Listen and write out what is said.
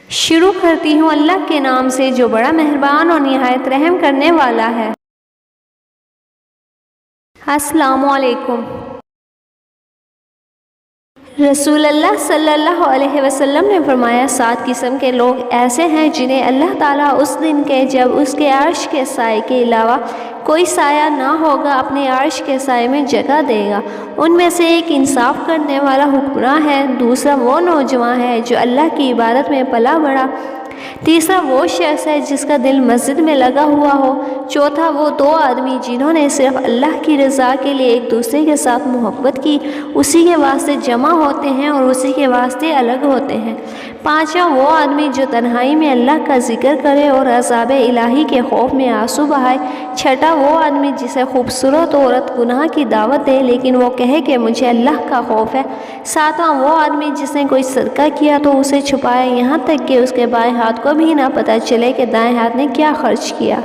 शुरू करती हूँ अल्लाह के नाम से जो बड़ा मेहरबान और निहायत रहम करने वाला है। अस्सलामु अलैकुम। रसूल अल्लाह सल्लल्लाहु अलैहि वसल्लम ने फरमाया, 7 किस्म के लोग ऐसे हैं जिन्हें अल्लाह ताला उस दिन के जब उसके अर्श के साए के अलावा कोई साया ना होगा अपने अर्श के साए में जगह देगा। उनमें से एक इंसाफ करने वाला हुक्मरान है, दूसरा वो नौजवान है जो अल्लाह की इबादत में पला बढ़ा, तीसरा वो शख्स है जिसका दिल मस्जिद में लगा हुआ हो, चौथा वो 2 आदमी जिन्होंने सिर्फ अल्लाह की रज़ा के लिए एक दूसरे के साथ मोहब्बत की, उसी के वास्ते जमा होते हैं और उसी के वास्ते अलग होते हैं, पाँचवा वो आदमी जो तन्हाई में अल्लाह का जिक्र करे और अज़ाब इलाही के खौफ में आंसू बहाए, छठा वो आदमी जिसे खूबसूरत औरत गुनाह की दावत दे लेकिन वो कहे कि मुझे अल्लाह का खौफ है, सातवां वो आदमी जिसने कोई सदका किया तो उसे छुपाए यहाँ तक कि उसके बाएं हाथ को भी ना पता चले कि दाएं हाथ ने क्या खर्च किया।